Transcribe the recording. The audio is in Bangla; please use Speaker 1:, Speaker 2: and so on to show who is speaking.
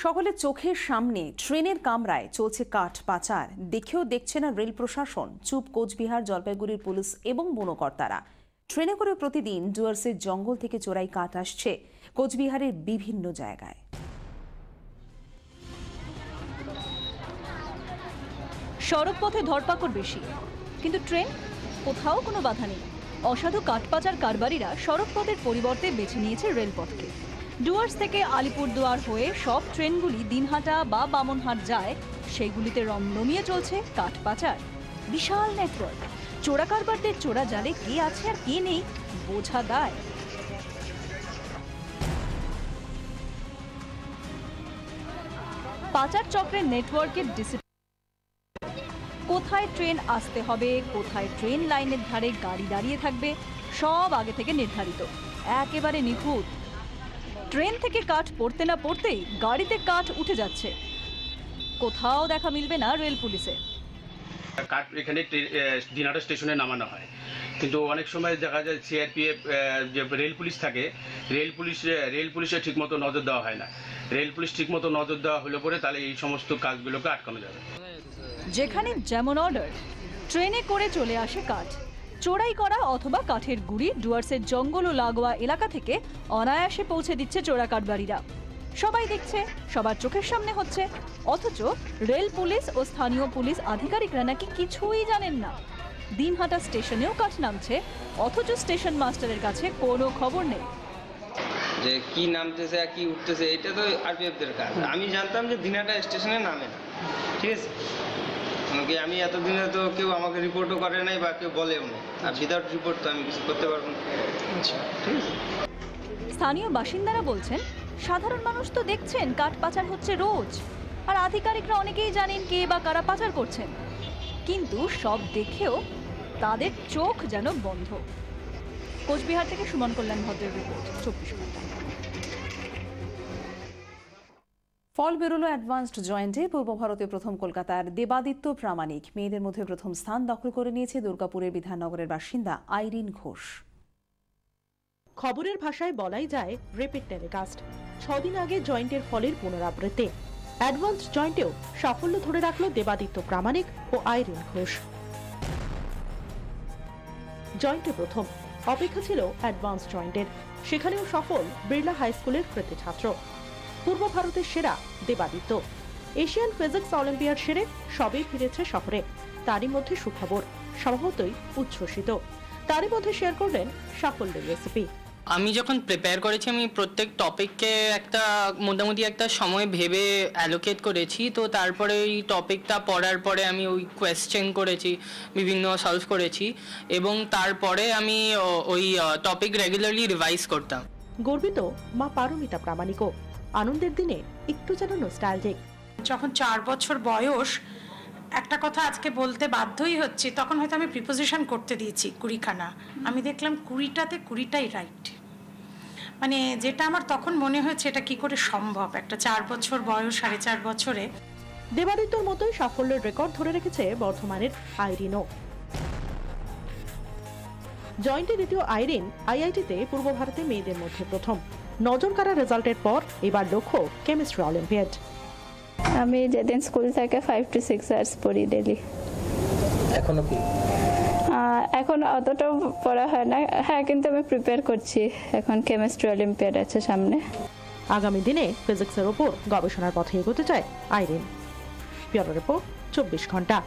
Speaker 1: সকলের চোখের সামনে ট্রেনের কামরায় চলছে কাঠ পাচার, দেখেও দেখছে না রেল প্রশাসন। চুপ কোচবিহার, জলপাইগুড়ির পুলিশ এবং বনকর্তারা। ট্রেনে করে প্রতিদিন ডুয়ার্সের জঙ্গল থেকে চোরাই কাঠ আসছে কোচবিহারের বিভিন্ন জায়গায়।
Speaker 2: সড়ক পথে ধরপাকড় বেশি, কিন্তু ট্রেন কোথাও কোনো বাধা নেই। অসাধু কাঠ পাচার কারবারিরা সড়ক পথের পরিবর্তে বেছে নিয়েছে রেলপথকে। ডুয়ার্স থেকে আলিপুরদুয়ার হয়ে সব ট্রেনগুলি দিনহাটা বা বামনহাট যায়, সেইগুলিতে রমরমিয়ে চলছে কাঠ পাচার। বিশাল নেটওয়ার্ক। চোরা কারবারদের চোরা জালে কে আছে আর কে নেই বোঝা দায়। পাচার চক্রের নেটওয়ার্কের কোথায় ট্রেন আসতে হবে, কোথায় ট্রেন লাইনের ধারে গাড়ি দাঁড়িয়ে থাকবে, সব আগে থেকে নির্ধারিত, একেবারে নিখুঁত। ট্রেন থেকে কাঠ পড়তে না পড়তেই গাড়িতে কাঠ উঠে যাচ্ছে। কোথাও দেখা মিলবে না রেল পুলিশে।
Speaker 3: কাঠ এখানে দিনহাটা স্টেশনে নামানো হয়, কিন্তু অনেক সময় দেখা যায় সিআরপিএফ যে রেল পুলিশ থাকে, রেল পুলিশে ঠিকমতো নজর দেওয়া হয় না। রেল পুলিশ ঠিকমতো নজর দেওয়া হলে পরে তাহলে এই সমস্ত কাজগুলোকে আটকানো যাবে।
Speaker 2: যেখানে যেমন অর্ডার, ট্রেনে করে চলে আসে কাঠ। চোরাই করা অথবা কাঠের গুঁড়ি ডুয়ার্সের জঙ্গল ও লাগোয়া এলাকা থেকে অনায়াসে পৌঁছে দিচ্ছে চোরা কাঠবাড়িরা। সবাই দেখছে, সবার চোখের সামনে হচ্ছে, অথচ রেল পুলিশ ও স্থানীয় পুলিশ আধিকারিকরা নাকি কিছুই জানেন না। দিনহাটা স্টেশনেও কাঠ নামছে, অথচ স্টেশন মাস্টারের কাছে কোনো খবর নেই
Speaker 4: যে কি নামতেছে আর কি উঠতেছে। এটা তো আরপিএফদের কাজ। আমি জানতাম যে দিনহাটা স্টেশনে নামে না, ঠিক আছে। আমি এতদিনে তো কেউ আমাকে রিপোর্টও করে নাই বা কেউ বলেও না, আর উইদাউট রিপোর্ট তো আমি কিছু করতে পারবো না, ঠিক আছে।
Speaker 2: স্থানীয় বাসিন্দারা বলছেন, সাধারণ মানুষ তো দেখছেন কাঠ পাচার হচ্ছে রোজ, আর আধিকারিকরা অনেকেই জানেন কে বা কারা পাচার করছেন, কিন্তু সব দেখেও তাদের চোখ যেন বন্ধ। কোচবিহার থেকে সুমন কল্যাণ ভদ্রের রিপোর্ট, 24 ঘন্টা।
Speaker 1: ফল বেরোলো অ্যাডভান্সড জয়েন্টে। পূর্ব ভারতে প্রথম কলকাতার দেবাদিত্য প্রামাণিক। মেয়েদের মধ্যে প্রথম স্থান দখল করে নিয়েছে দুর্গাপুরের বিধাননগরের বাসিন্দা আইরিন ঘোষ।
Speaker 5: খবরের ভাষায় বলাই যায় রিপিট টেলিকাস্ট। 6 দিন আগে জয়েন্টের ফলের পুনরাবৃত্তি। অ্যাডভান্সড জয়েন্টেও সাফল্য ধরে রাখলো দেবাদিত্য প্রামাণিক ও আইরিন ঘোষ। জয়েন্টে প্রথম, অপেক্ষা ছিল অ্যাডভান্সড জয়েন্টের। সেখানেও সফল বিড়লা হাই স্কুলের কৃতি ছাত্র। পূর্ব ভারতের সেরা দেবাদিত্য। এশিয়ান ফিজিক্স অলিম্পিয়াড সেরে সবেই ফিরেছে শহরে। তারই মধ্যে সুখবর, স্বভাবতই উচ্ছ্বসিত। তারই মধ্যে শেয়ার করলেন সাফল্যের রেসিপি।
Speaker 6: আমি যখন প্রিপেয়ার করেছি, আমি প্রত্যেক টপিককে একটা মোটামুটি একটা সময় ভেবে অ্যালোকেট করেছি। তো তারপরে ওই টপিকটা পড়ার পরে আমি ওই কোয়েশ্চেন করেছি, বিভিন্ন সলভ করেছি, এবং তারপরে আমি ওই টপিক রেগুলারলি রিভাইজ করতাম।
Speaker 5: গর্বিত মা পারমিতা প্রামাণিকও। আনন্দের দিনে একটু যেন নস্টালজিক।
Speaker 7: যখন 4 বছর বয়স, একটা কথা আজকে বলতে বাধ্যই হচ্ছে, তখন হয়তো আমি প্রিপোজিশন করতে দিয়েছি 20খানা। আমি দেখলাম 20টাতে 20টাই রাইট। মানে যেটা আমার তখন মনে হয়েছে এটা কি করে সম্ভব, একটা 4 বছর বয়স, 4.5 বছরে।
Speaker 5: দেবাদিত্যর মতোই সাফল্যের রেকর্ড ধরে রেখেছে বর্ধমানের আইরিনও। জয়েন্টে দ্বিতীয় আইরিন আইআইটিতে পূর্ব ভারতে মেয়েদের মধ্যে প্রথম। নজর কাড়া রেজাল্টের পর এবার লক্ষ্য কেমিস্ট্রি অলিম্পিয়াড।
Speaker 8: আমি যেদিন স্কুল থেকে 5 to 6 আওয়ার্স পড়ি ডেইলি।
Speaker 9: এখনো কি?
Speaker 8: এখন অতটা পড়া হয় না, হ্যাঁ, কিন্তু আমি প্রিপেয়ার করছি। এখন কেমিস্ট্রি অলিম্পিয়াড আছে সামনে।
Speaker 5: আগামী দিনে ফিজিক্সের ওপর গবেষণার পথে এগোতে চায় আইরিন। ব্যুরো রিপোর্ট, 24 ঘন্টা।